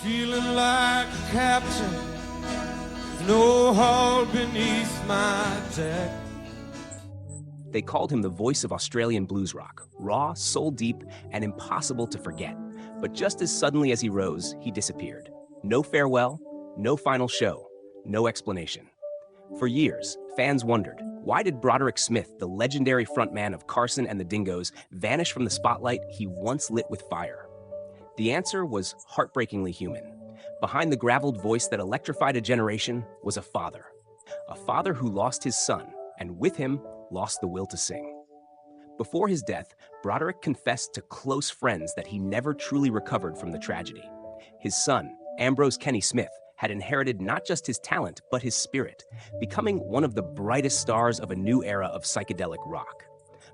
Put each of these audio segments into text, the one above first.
Feeling like a captain, with no hull beneath my deck. They called him the voice of Australian blues rock, raw, soul-deep, and impossible to forget. But just as suddenly as he rose, he disappeared. No farewell, no final show, no explanation. For years, fans wondered, why did Broderick Smith, the legendary frontman of Carson and The Dingoes, vanish from the spotlight he once lit with fire? The answer was heartbreakingly human. Behind the graveled voice that electrified a generation was a father who lost his son, and with him, lost the will to sing. Before his death, Broderick confessed to close friends that he never truly recovered from the tragedy. His son, Ambrose Kenny-Smith, had inherited not just his talent, but his spirit, becoming one of the brightest stars of a new era of psychedelic rock.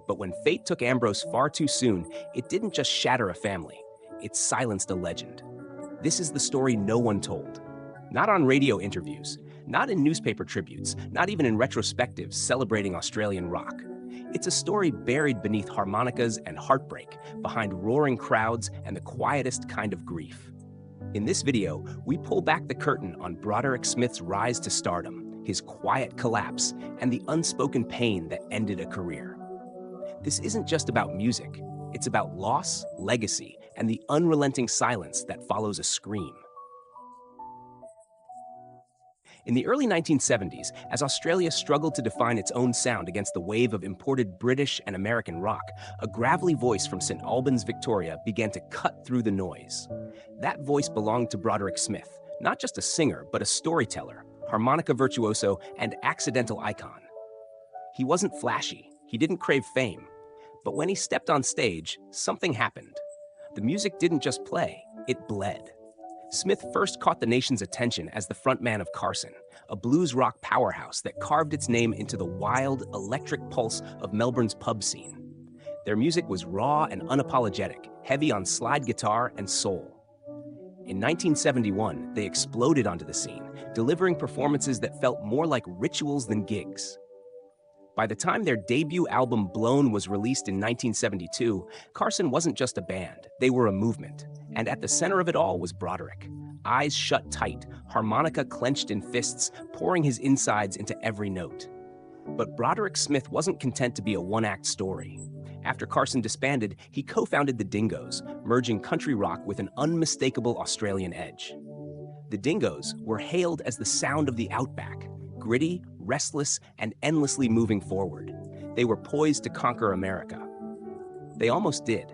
But when fate took Ambrose far too soon, it didn't just shatter a family, it silenced a legend. This is the story no one told. Not on radio interviews, not in newspaper tributes, not even in retrospectives celebrating Australian rock. It's a story buried beneath harmonicas and heartbreak, behind roaring crowds and the quietest kind of grief. In this video, we pull back the curtain on Broderick Smith's rise to stardom, his quiet collapse, and the unspoken pain that ended a career. This isn't just about music, it's about loss, legacy, and the unrelenting silence that follows a scream. In the early 1970s, as Australia struggled to define its own sound against the wave of imported British and American rock, a gravelly voice from St. Albans, Victoria, began to cut through the noise. That voice belonged to Broderick Smith, not just a singer, but a storyteller, harmonica virtuoso, and accidental icon. He wasn't flashy, he didn't crave fame, but when he stepped on stage, something happened. The music didn't just play, it bled. Smith first caught the nation's attention as the frontman of Carson, a blues rock powerhouse that carved its name into the wild, electric pulse of Melbourne's pub scene. Their music was raw and unapologetic, heavy on slide guitar and soul. In 1971, they exploded onto the scene, delivering performances that felt more like rituals than gigs. By the time their debut album Blown was released in 1972, Carson wasn't just a band, they were a movement. And at the center of it all was Broderick. Eyes shut tight, harmonica clenched in fists, pouring his insides into every note. But Broderick Smith wasn't content to be a one-act story. After Carson disbanded, he co-founded The Dingoes, merging country rock with an unmistakable Australian edge. The Dingoes were hailed as the sound of the outback, gritty, restless, and endlessly moving forward. They were poised to conquer America. They almost did.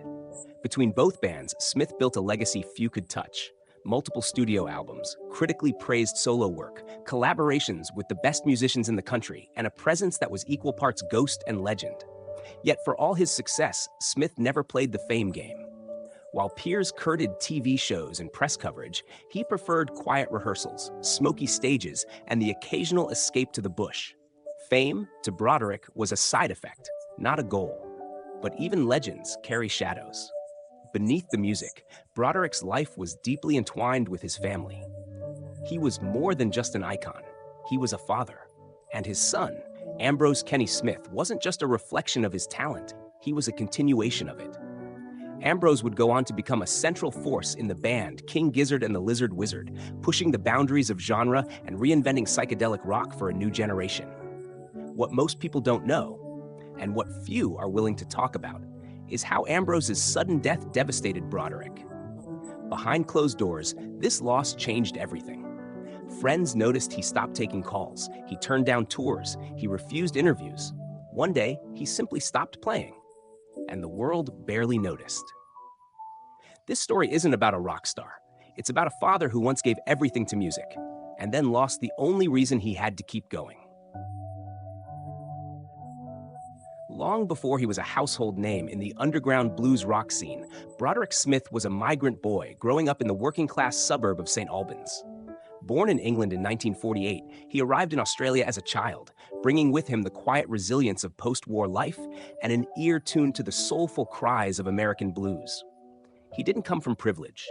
Between both bands, Smith built a legacy few could touch. Multiple studio albums, critically praised solo work, collaborations with the best musicians in the country, and a presence that was equal parts ghost and legend. Yet for all his success, Smith never played the fame game. While peers courted TV shows and press coverage, he preferred quiet rehearsals, smoky stages, and the occasional escape to the bush. Fame, to Broderick, was a side effect, not a goal. But even legends carry shadows. Beneath the music, Broderick's life was deeply entwined with his family. He was more than just an icon. He was a father. And his son, Ambrose Kenny-Smith, wasn't just a reflection of his talent, he was a continuation of it. Ambrose would go on to become a central force in the band King Gizzard and the Lizard Wizard, pushing the boundaries of genre and reinventing psychedelic rock for a new generation. What most people don't know, and what few are willing to talk about, is how Ambrose's sudden death devastated Broderick. Behind closed doors, this loss changed everything. Friends noticed he stopped taking calls, he turned down tours, he refused interviews. One day, he simply stopped playing, and the world barely noticed. This story isn't about a rock star. It's about a father who once gave everything to music, and then lost the only reason he had to keep going. Long before he was a household name in the underground blues rock scene, Broderick Smith was a migrant boy growing up in the working-class suburb of St. Albans. Born in England in 1948, he arrived in Australia as a child, bringing with him the quiet resilience of post-war life and an ear tuned to the soulful cries of American blues. He didn't come from privilege.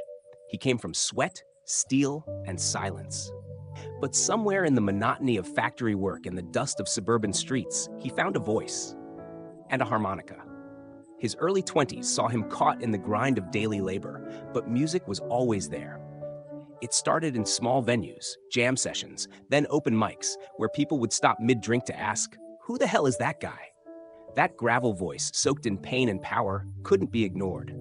He came from sweat, steel, and silence. But somewhere in the monotony of factory work and the dust of suburban streets, he found a voice. And a harmonica. His early 20s saw him caught in the grind of daily labor, but music was always there. It started in small venues, jam sessions, then open mics, where people would stop mid-drink to ask, "Who the hell is that guy?" That gravel voice, soaked in pain and power, couldn't be ignored.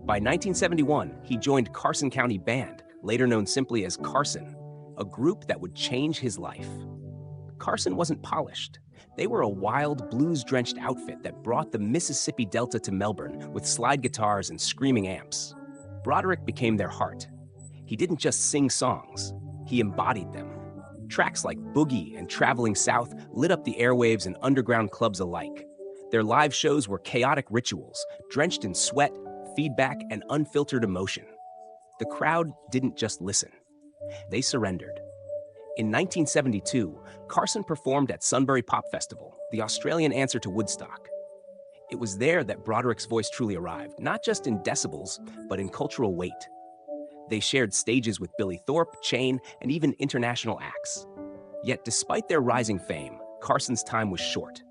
By 1971, he joined Carson County Band, later known simply as Carson, a group that would change his life. Carson wasn't polished. They were a wild, blues-drenched outfit that brought the Mississippi Delta to Melbourne with slide guitars and screaming amps. Broderick became their heart. He didn't just sing songs, he embodied them. Tracks like Boogie and Traveling South lit up the airwaves and underground clubs alike. Their live shows were chaotic rituals, drenched in sweat, feedback, and unfiltered emotion. The crowd didn't just listen. They surrendered. In 1972, Carson performed at Sunbury Pop Festival, the Australian answer to Woodstock. It was there that Broderick's voice truly arrived, not just in decibels, but in cultural weight. They shared stages with Billy Thorpe, Chain, and even international acts. Yet despite their rising fame, Carson's time was short.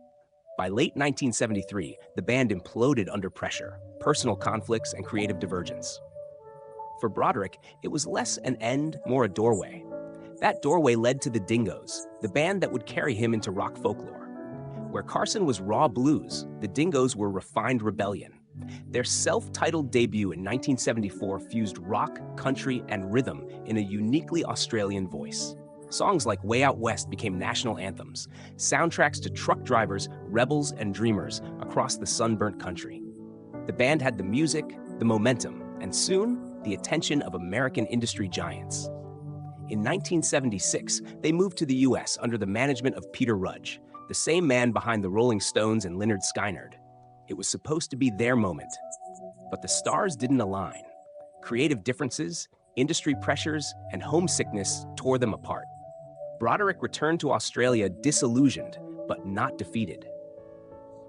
By late 1973, the band imploded under pressure, personal conflicts, and creative divergence. For Broderick, it was less an end, more a doorway. That doorway led to the Dingoes, the band that would carry him into rock folklore. Where Carson was raw blues, the Dingoes were refined rebellion. Their self-titled debut in 1974 fused rock, country, and rhythm in a uniquely Australian voice. Songs like Way Out West became national anthems, soundtracks to truck drivers, rebels, and dreamers across the sunburnt country. The band had the music, the momentum, and soon, the attention of American industry giants. In 1976, they moved to the US under the management of Peter Rudge, the same man behind the Rolling Stones and Lynyrd Skynyrd. It was supposed to be their moment, but the stars didn't align. Creative differences, industry pressures, and homesickness tore them apart. Broderick returned to Australia disillusioned, but not defeated.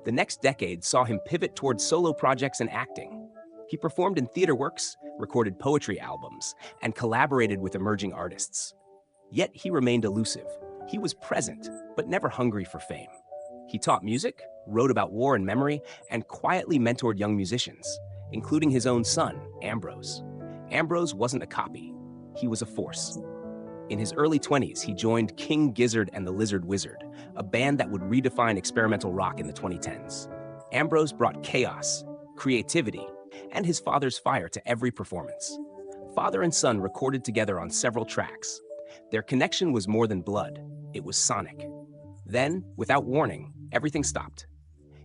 The next decade saw him pivot towards solo projects and acting. He performed in theater works, recorded poetry albums, and collaborated with emerging artists. Yet he remained elusive. He was present, but never hungry for fame. He taught music, wrote about war and memory, and quietly mentored young musicians, including his own son, Ambrose. Ambrose wasn't a copy. He was a force. In his early 20s, he joined King Gizzard and the Lizard Wizard, a band that would redefine experimental rock in the 2010s. Ambrose brought chaos, creativity, and his father's fire to every performance. Father and son recorded together on several tracks. Their connection was more than blood. It was sonic. Then, without warning, everything stopped.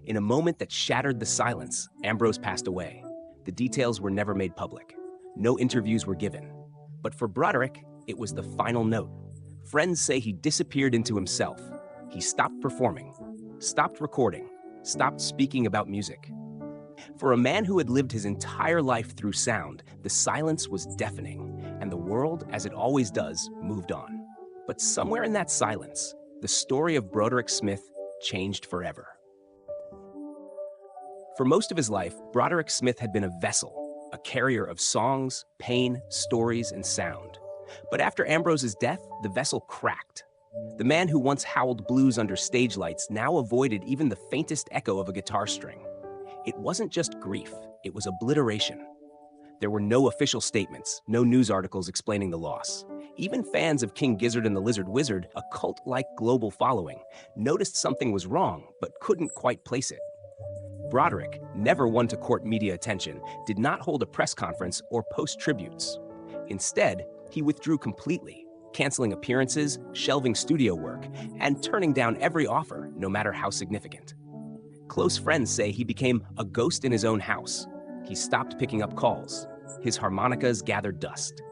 In a moment that shattered the silence, Ambrose passed away. The details were never made public. No interviews were given. But for Broderick, it was the final note. Friends say he disappeared into himself. He stopped performing, stopped recording, stopped speaking about music. For a man who had lived his entire life through sound, the silence was deafening, and the world, as it always does, moved on. But somewhere in that silence, the story of Broderick Smith changed forever. For most of his life, Broderick Smith had been a vessel, a carrier of songs, pain, stories, and sound. But after Ambrose's death, the vessel cracked. The man who once howled blues under stage lights now avoided even the faintest echo of a guitar string. It wasn't just grief, it was obliteration. There were no official statements, no news articles explaining the loss. Even fans of King Gizzard and the Lizard Wizard, a cult-like global following, noticed something was wrong, but couldn't quite place it. Broderick, never one to court media attention, did not hold a press conference or post tributes. Instead, he withdrew completely, canceling appearances, shelving studio work, and turning down every offer, no matter how significant. Close friends say he became a ghost in his own house. He stopped picking up calls. His harmonicas gathered dust.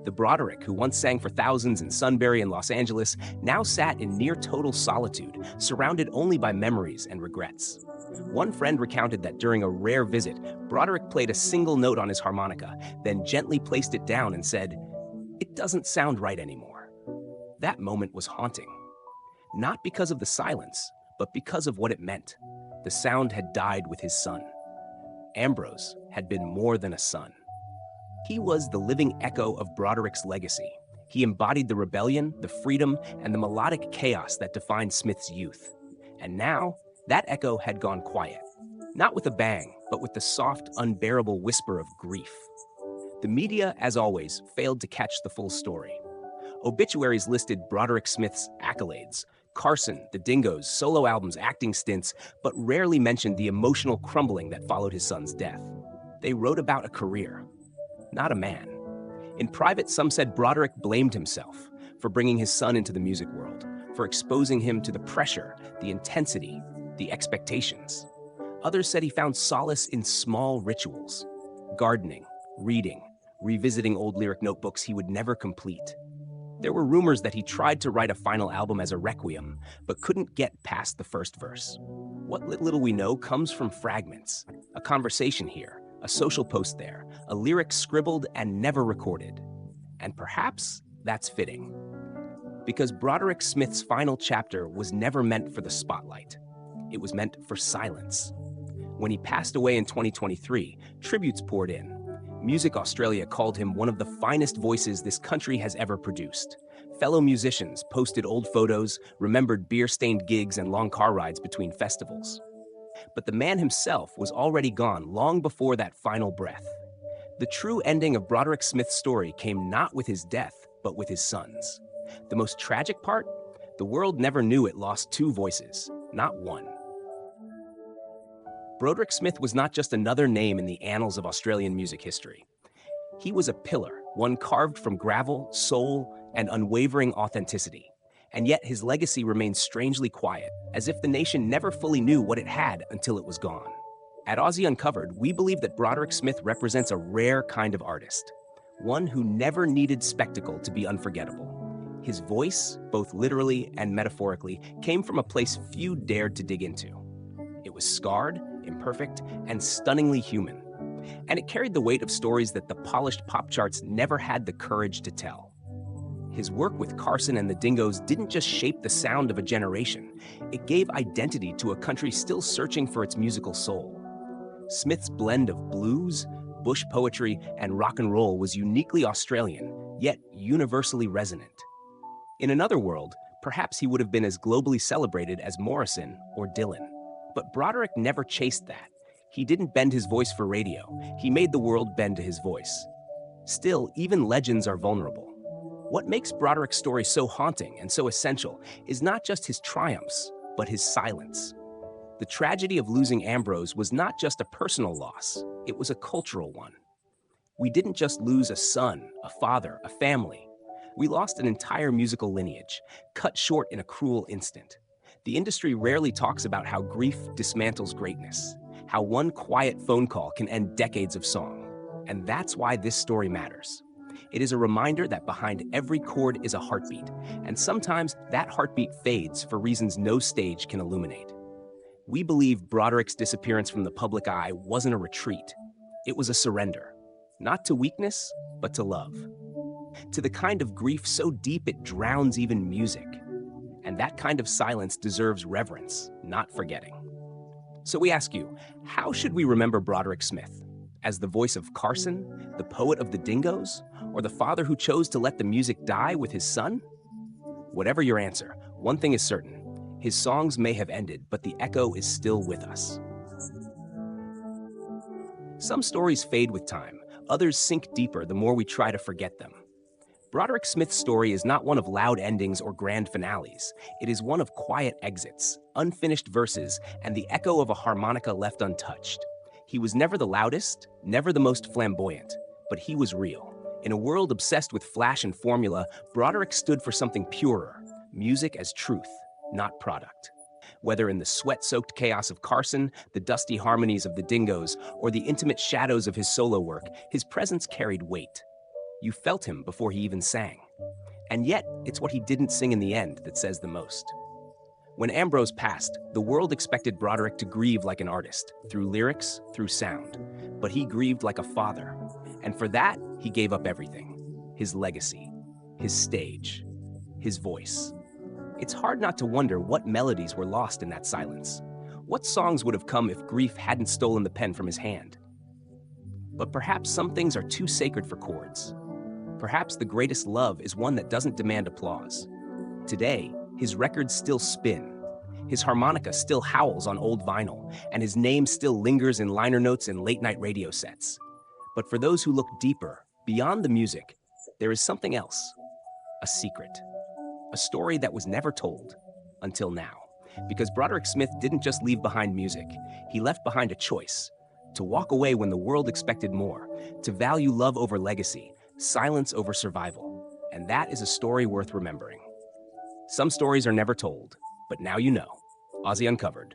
The Broderick, who once sang for thousands in Sunbury and Los Angeles, now sat in near-total solitude, surrounded only by memories and regrets. One friend recounted that during a rare visit, Broderick played a single note on his harmonica, then gently placed it down and said, "It doesn't sound right anymore." That moment was haunting. Not because of the silence, but because of what it meant. The sound had died with his son. Ambrose had been more than a son. He was the living echo of Broderick's legacy. He embodied the rebellion, the freedom, and the melodic chaos that defined Smith's youth. And now, that echo had gone quiet. Not with a bang, but with the soft, unbearable whisper of grief. The media, as always, failed to catch the full story. Obituaries listed Broderick Smith's accolades, Carson, The Dingoes, solo albums, acting stints, but rarely mentioned the emotional crumbling that followed his son's death. They wrote about a career, not a man. In private, some said Broderick blamed himself for bringing his son into the music world, for exposing him to the pressure, the intensity, the expectations. Others said he found solace in small rituals, gardening, reading, revisiting old lyric notebooks he would never complete. There were rumors that he tried to write a final album as a requiem, but couldn't get past the first verse. What little we know comes from fragments, a conversation here, a social post there, a lyric scribbled and never recorded. And perhaps that's fitting. Because Broderick Smith's final chapter was never meant for the spotlight. It was meant for silence. When he passed away in 2023, tributes poured in. Music Australia called him one of the finest voices this country has ever produced. Fellow musicians posted old photos, remembered beer-stained gigs and long car rides between festivals. But the man himself was already gone long before that final breath. The true ending of Broderick Smith's story came not with his death, but with his son's. The most tragic part? The world never knew it lost two voices, not one. Broderick Smith was not just another name in the annals of Australian music history. He was a pillar, one carved from gravel, soul, and unwavering authenticity. And yet his legacy remains strangely quiet, as if the nation never fully knew what it had until it was gone. At Aussie Uncovered, we believe that Broderick Smith represents a rare kind of artist, one who never needed spectacle to be unforgettable. His voice, both literally and metaphorically, came from a place few dared to dig into. It was scarred, imperfect, and stunningly human. And it carried the weight of stories that the polished pop charts never had the courage to tell. His work with Carson and The Dingoes didn't just shape the sound of a generation, it gave identity to a country still searching for its musical soul. Smith's blend of blues, bush poetry, and rock and roll was uniquely Australian, yet universally resonant. In another world, perhaps he would have been as globally celebrated as Morrison or Dylan. But Broderick never chased that. He didn't bend his voice for radio. He made the world bend to his voice. Still, even legends are vulnerable. What makes Broderick's story so haunting and so essential is not just his triumphs, but his silence. The tragedy of losing Ambrose was not just a personal loss, it was a cultural one. We didn't just lose a son, a father, a family. We lost an entire musical lineage, cut short in a cruel instant. The industry rarely talks about how grief dismantles greatness, how one quiet phone call can end decades of song. And that's why this story matters. It is a reminder that behind every chord is a heartbeat, and sometimes that heartbeat fades for reasons no stage can illuminate. We believe Broderick's disappearance from the public eye wasn't a retreat. It was a surrender, not to weakness, but to love. To the kind of grief so deep it drowns even music. And that kind of silence deserves reverence, not forgetting. So we ask you, how should we remember Broderick Smith? As the voice of Carson, the poet of the Dingoes, or the father who chose to let the music die with his son? Whatever your answer, one thing is certain. His songs may have ended, but the echo is still with us. Some stories fade with time, others sink deeper the more we try to forget them. Broderick Smith's story is not one of loud endings or grand finales. It is one of quiet exits, unfinished verses, and the echo of a harmonica left untouched. He was never the loudest, never the most flamboyant, but he was real. In a world obsessed with flash and formula, Broderick stood for something purer, music as truth, not product. Whether in the sweat-soaked chaos of Carson, the dusty harmonies of the Dingoes, or the intimate shadows of his solo work, his presence carried weight. You felt him before he even sang. And yet, it's what he didn't sing in the end that says the most. When Ambrose passed, the world expected Broderick to grieve like an artist, through lyrics, through sound. But he grieved like a father. And for that, he gave up everything. His legacy, his stage, his voice. It's hard not to wonder what melodies were lost in that silence. What songs would have come if grief hadn't stolen the pen from his hand? But perhaps some things are too sacred for chords. Perhaps the greatest love is one that doesn't demand applause. Today, his records still spin. His harmonica still howls on old vinyl, and his name still lingers in liner notes and late-night radio sets. But for those who look deeper, Beyond the music, there is something else, a secret, a story that was never told until now. Because Broderick Smith didn't just leave behind music, he left behind a choice: to walk away when the world expected more, to value love over legacy, silence over survival. And that is a story worth remembering. Some stories are never told, but now you know. Aussie Uncovered.